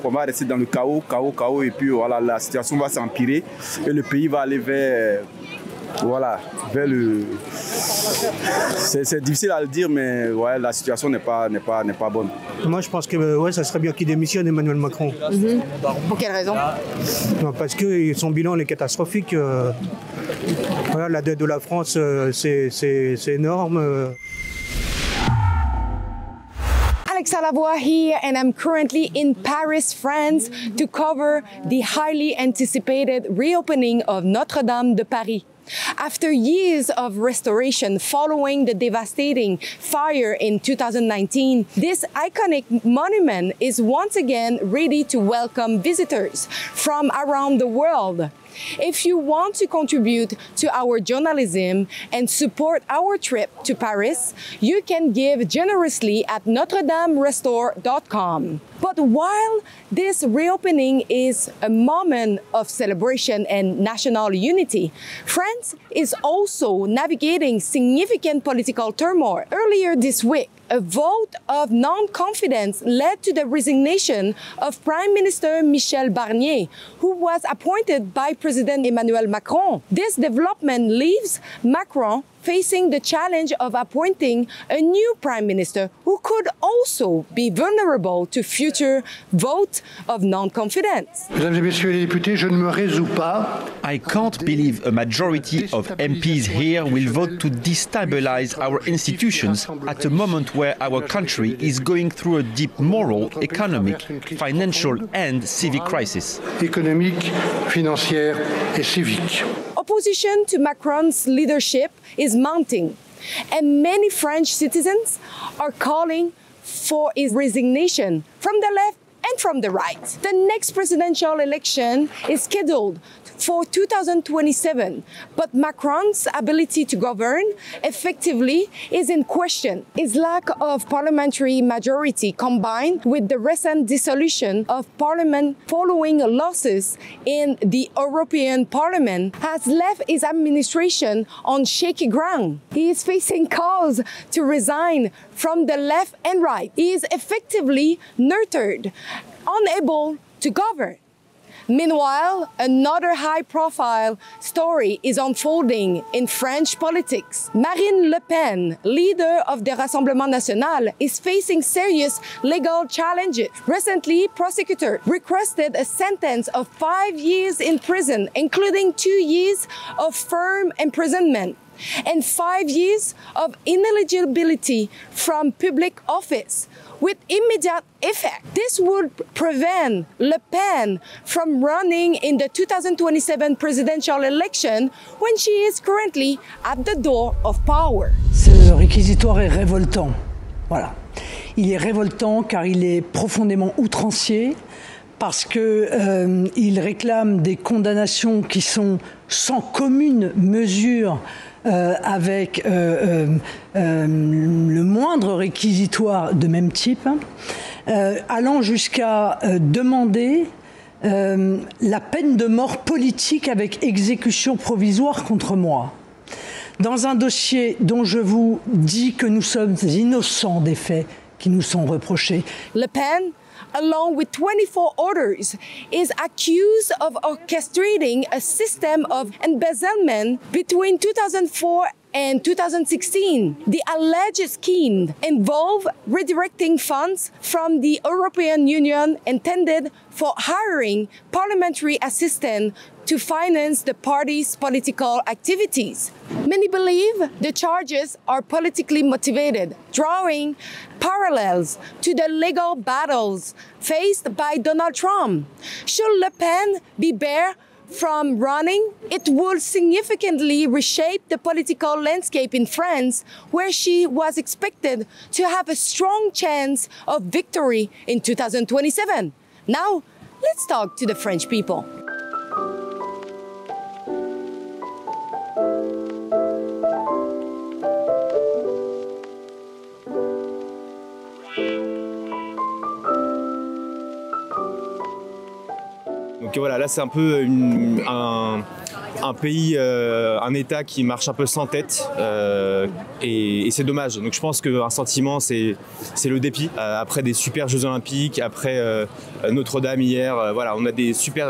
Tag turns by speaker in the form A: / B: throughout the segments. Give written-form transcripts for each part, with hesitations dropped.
A: on va rester dans le chaos, et puis voilà, la situation va s'empirer et le pays va aller vers le... C'est difficile à le dire, mais ouais, la situation n'est pas bonne.
B: Moi, je pense que ouais, ça serait bien qu'il démissionne, Emmanuel Macron.
C: Pour quelle raison?
B: Parce que son bilan est catastrophique. Voilà, la dette de la France, c'est énorme.
C: Alexa Lavoie here, and I'm currently in Paris, France, to cover the highly anticipated reopening of Notre-Dame de Paris. After years of restoration following the devastating fire in 2019, this iconic monument is once again ready to welcome visitors from around the world. If you want to contribute to our journalism and support our trip to Paris, you can give generously at NotreDameRestore.com. But while this reopening is a moment of celebration and national unity, France is also navigating significant political turmoil. Earlier this week, a vote of non-confidence led to the resignation of Prime Minister Michel Barnier, who was appointed by President Emmanuel Macron. This development leaves Macron facing the challenge of appointing a new prime minister who could also be vulnerable to future votes of non-confidence.
D: Mesdames et messieurs les députés, je ne me résous pas.
E: I can't believe a majority of MPs here will vote to destabilize our institutions at a moment where our country is going through a deep moral, economic, financial and civic crisis.
D: Économique, financière et civique.
C: Opposition to Macron's leadership is mounting, and many French citizens are calling for his resignation from the left and from the right. The next presidential election is scheduled for 2027, but Macron's ability to govern effectively is in question. His lack of parliamentary majority, combined with the recent dissolution of parliament following losses in the European Parliament, has left his administration on shaky ground. He is facing calls to resign from the left and right. He is effectively nurtured, unable to govern. Meanwhile, another high-profile story is unfolding in French politics. Marine Le Pen, leader of the Rassemblement National, is facing serious legal challenges. Recently, prosecutors requested a sentence of 5 years in prison, including 2 years of firm imprisonment and 5 years of ineligibility from public office, with immediate effect. This would prevent Le Pen from running in the 2027 presidential election when she is currently at the door of power.
F: Ce réquisitoire est révoltant. Voilà. Il est révoltant car il est profondément outrancier, parce qu'il réclame des condamnations qui sont sans commune mesure avec le moindre réquisitoire de même type, allant jusqu'à demander la peine de mort politique avec exécution provisoire contre moi. Dans un dossier dont je vous dis que nous sommes innocents des faits qui nous sont reprochés.
C: Le Pen, along with 24 others, is accused of orchestrating a system of embezzlement between 2004 and 2016. The alleged scheme involved redirecting funds from the European Union intended for hiring parliamentary assistants to finance the party's political activities. Many believe the charges are politically motivated, drawing parallels to the legal battles faced by Donald Trump. Should Le Pen be barred from running, it would significantly reshape the political landscape in France, where she was expected to have a strong chance of victory in 2027. Now, let's talk to the French people.
G: Donc voilà, là c'est un peu un pays, un État qui marche un peu sans tête et c'est dommage. Donc je pense qu'un sentiment, c'est le dépit. Après des super Jeux Olympiques, après Notre-Dame hier, voilà, on a des super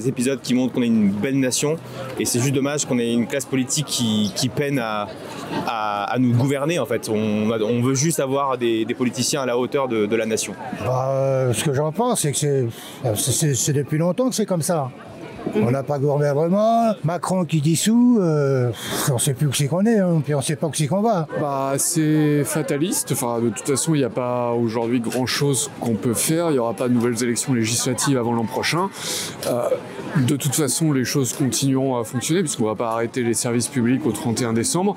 G: épisodes qui montrent qu'on est une belle nation et c'est juste dommage qu'on ait une classe politique qui peine à nous gouverner en fait. On veut juste avoir des politiciens à la hauteur de la nation.
H: Ce que j'en pense, c'est que c'est depuis longtemps que c'est comme ça. On n'a pas de gouvernement, Macron qui dissout, on ne sait plus où c'est qu'on est, hein, puis on ne sait pas où c'est qu'on va.
I: C'est fataliste, de toute façon il n'y a pas aujourd'hui grand chose qu'on peut faire, il n'y aura pas de nouvelles élections législatives avant l'an prochain. De toute façon les choses continueront à fonctionner puisqu'on ne va pas arrêter les services publics au 31 décembre.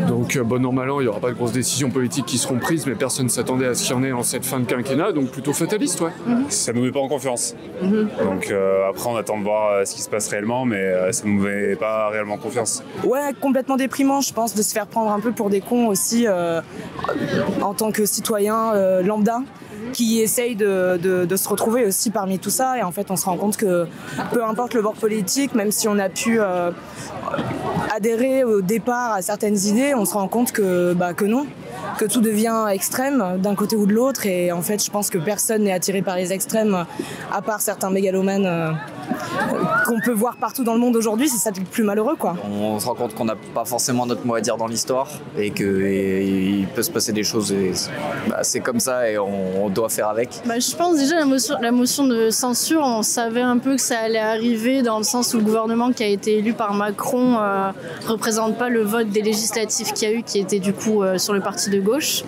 I: Donc bon an mal an, il n'y aura pas de grosses décisions politiques qui seront prises, mais personne ne s'attendait à ce qu'il y en ait en cette fin de quinquennat, donc plutôt fataliste, ouais.
J: Ça ne nous met pas en confiance. Donc après on attend de voir ce qui se passe réellement, mais ça ne nous met pas réellement confiance.
K: Ouais, complètement déprimant, je pense, de se faire prendre un peu pour des cons aussi en tant que citoyen lambda qui essaye de se retrouver aussi parmi tout ça. Et en fait, on se rend compte que peu importe le bord politique, même si on a pu adhérer au départ à certaines idées, on se rend compte que non, que tout devient extrême d'un côté ou de l'autre. Et en fait, je pense que personne n'est attiré par les extrêmes, à part certains mégalomanes qu'on peut voir partout dans le monde aujourd'hui. C'est ça le plus malheureux, quoi.
L: On se rend compte qu'on n'a pas forcément notre mot à dire dans l'histoire et qu'il peut se passer des choses et c'est comme ça et on doit faire avec.
M: Je pense déjà la motion de censure, on savait un peu que ça allait arriver dans le sens où le gouvernement qui a été élu par Macron représente pas le vote des législatifs qu'il y a eu, qui était du coup sur le parti de gauche.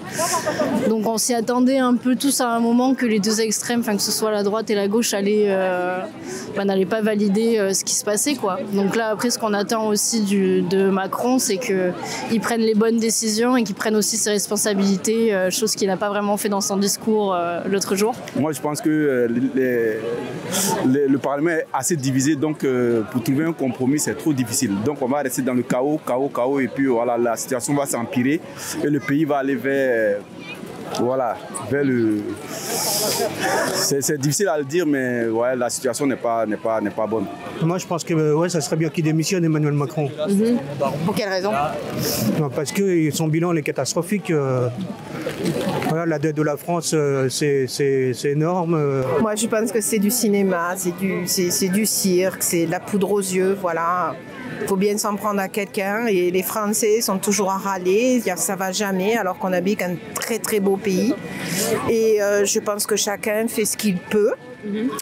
M: Donc on s'y attendait un peu tous à un moment que les deux extrêmes, que ce soit la droite et la gauche, n'allaient pas valider ce qui se passait, quoi. Donc là après ce qu'on attend aussi de Macron, c'est qu'il prenne les bonnes décisions et qu'il prenne aussi ses responsabilités, chose qu'il n'a pas vraiment fait dans son discours l'autre jour.
A: Moi je pense que le Parlement est assez divisé, donc pour trouver un compromis c'est trop difficile. Donc on va rester dans le chaos et puis voilà, la situation va s'empirer et le pays va aller vers le... C'est difficile à le dire, mais ouais, la situation n'est pas bonne.
B: Moi, je pense que ça serait bien qu'il démissionne, Emmanuel Macron.
C: Pour quelle raison?
B: Parce que son bilan est catastrophique. La dette de la France, c'est énorme.
N: Moi, je pense que c'est du cinéma, c'est du cirque, c'est de la poudre aux yeux, voilà. Il faut bien s'en prendre à quelqu'un et les Français sont toujours à râler, ça va jamais alors qu'on habite un très très beau pays. Et je pense que chacun fait ce qu'il peut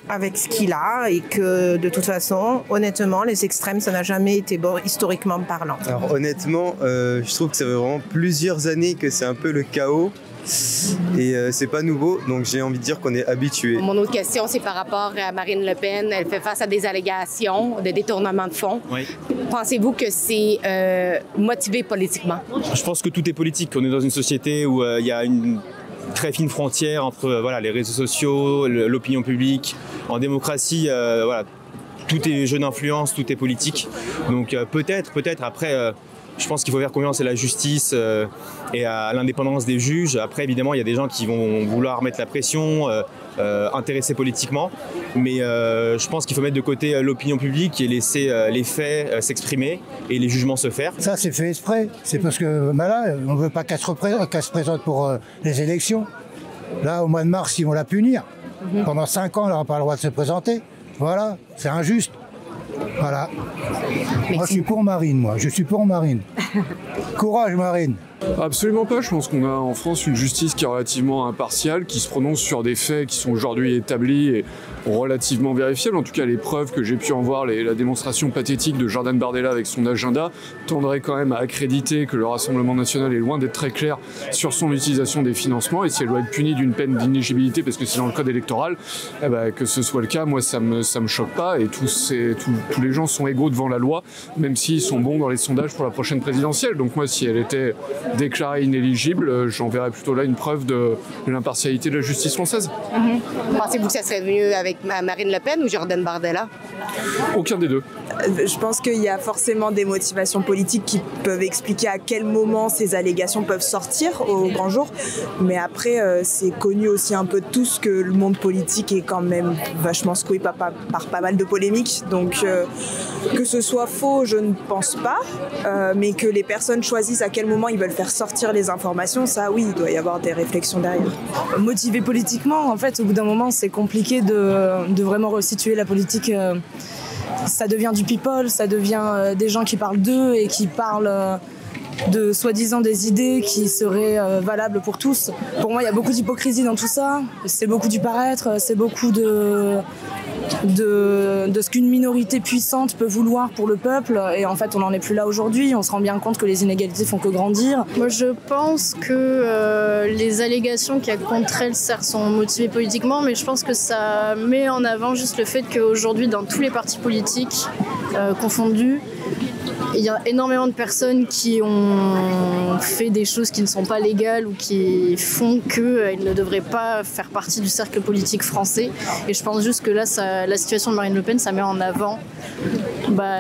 N: avec ce qu'il a et que de toute façon, honnêtement, les extrêmes, ça n'a jamais été bon historiquement parlant.
O: Alors honnêtement, je trouve que ça fait vraiment plusieurs années que c'est un peu le chaos. Et c'est pas nouveau, donc j'ai envie de dire qu'on est habitué.
C: Mon autre question, c'est par rapport à Marine Le Pen. Elle fait face à des allégations de détournement de fonds. Oui. Pensez-vous que c'est motivé politiquement?
G: Je pense que tout est politique. On est dans une société où il y a une très fine frontière entre les réseaux sociaux, l'opinion publique. En démocratie, tout est jeu d'influence, tout est politique. Donc peut-être après... Je pense qu'il faut faire confiance à la justice et à l'indépendance des juges. Après, évidemment, il y a des gens qui vont vouloir mettre la pression, intéresser politiquement. Mais je pense qu'il faut mettre de côté l'opinion publique et laisser les faits s'exprimer et les jugements se faire.
H: Ça, c'est fait exprès. C'est parce que là, on ne veut pas qu'elle se présente pour les élections. Là, au mois de mars, ils vont la punir. Pendant 5 ans, elle n'aura pas le droit de se présenter. Voilà, c'est injuste. Voilà. Moi, je suis pour Marine, Courage, Marine.
I: Absolument pas. Je pense qu'on a en France une justice qui est relativement impartiale, qui se prononce sur des faits qui sont aujourd'hui établis et relativement vérifiables. En tout cas, les preuves que j'ai pu en voir, la démonstration pathétique de Jordan Bardella avec son agenda, tendraient quand même à accréditer que le Rassemblement national est loin d'être très clair sur son utilisation des financements. Et si elle doit être punie d'une peine d'inéligibilité parce que c'est dans le code électoral, que ce soit le cas, moi ça me choque pas. Et tous les gens sont égaux devant la loi, même s'ils sont bons dans les sondages pour la prochaine présidentielle. Donc moi, si elle était déclarée inéligible, j'en verrais plutôt là une preuve de l'impartialité de la justice française.
C: Pensez-vous que ça serait mieux avec Marine Le Pen ou Jordan Bardella?
I: Aucun des deux.
P: Je pense qu'il y a forcément des motivations politiques qui peuvent expliquer à quel moment ces allégations peuvent sortir au grand jour. Mais après, c'est connu aussi un peu de tous que le monde politique est quand même vachement secoué par pas mal de polémiques. Donc que ce soit faux, je ne pense pas. Mais que les personnes choisissent à quel moment ils veulent faire sortir les informations, ça oui, il doit y avoir des réflexions derrière.
K: Motivé politiquement, en fait, au bout d'un moment, c'est compliqué de vraiment resituer la politique. Ça devient du people, ça devient des gens qui parlent d'eux et qui parlent de soi-disant des idées qui seraient valables pour tous. Pour moi, il y a beaucoup d'hypocrisie dans tout ça. C'est beaucoup du paraître, c'est beaucoup de ce qu'une minorité puissante peut vouloir pour le peuple. Et en fait, on n'en est plus là aujourd'hui. On se rend bien compte que les inégalités font que grandir.
M: Moi, je pense que les allégations qu'il y a contre elle, certes, sont motivées politiquement, mais je pense que ça met en avant juste le fait qu'aujourd'hui, dans tous les partis politiques confondus, il y a énormément de personnes qui ont fait des choses qui ne sont pas légales ou qui font qu'elles ne devraient pas faire partie du cercle politique français. Et je pense juste que là, la situation de Marine Le Pen, ça met en avant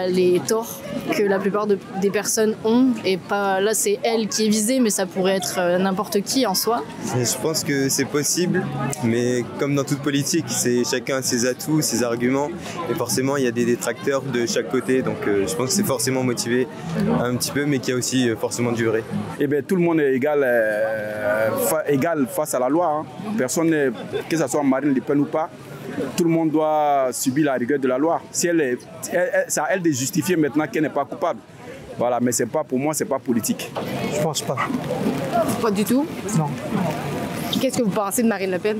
M: les torts que la plupart des personnes ont. Et pas là, c'est elle qui est visée, mais ça pourrait être n'importe qui en soi.
O: Je pense que c'est possible, mais comme dans toute politique, chacun a ses atouts, ses arguments. Et forcément, il y a des détracteurs de chaque côté. Donc je pense que c'est forcément motivé un petit peu, mais qu'il y a aussi forcément du vrai.
A: Eh bien, tout le monde est égal face à la loi. Personne, que ce soit Marine Le Pen ou pas, tout le monde doit subir la rigueur de la loi. Si c'est à elle de justifier maintenant qu'elle n'est pas coupable. Voilà, mais pour moi, c'est pas politique.
B: Je pense pas.
C: Pas du tout?
B: Non.
C: Qu'est-ce que vous pensez de Marine Le Pen?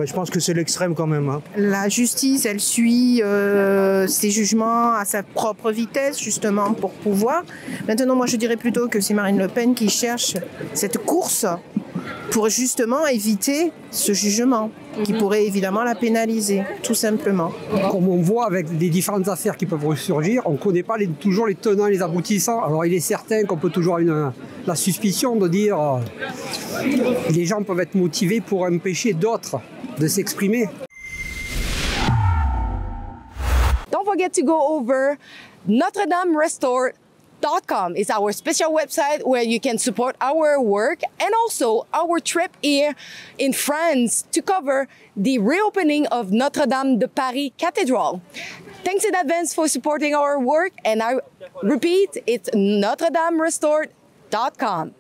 B: Je pense que c'est l'extrême quand même.
N: La justice, elle suit ses jugements à sa propre vitesse, justement, pour pouvoir. Maintenant, moi, je dirais plutôt que c'est Marine Le Pen qui cherche cette course pour justement éviter ce jugement qui pourrait évidemment la pénaliser, tout simplement.
Q: Comme on voit avec les différentes affaires qui peuvent ressurgir, on ne connaît pas toujours les tenants et les aboutissants. Alors il est certain qu'on peut toujours avoir la suspicion de dire les gens peuvent être motivés pour empêcher d'autres de s'exprimer.
C: Don't forget to go over NotreDameRestore.com. It's our special website where you can support our work and also our trip here in France to cover the reopening of Notre-Dame de Paris Cathedral. Thanks in advance for supporting our work, and I repeat, it's NotreDameRestore.com.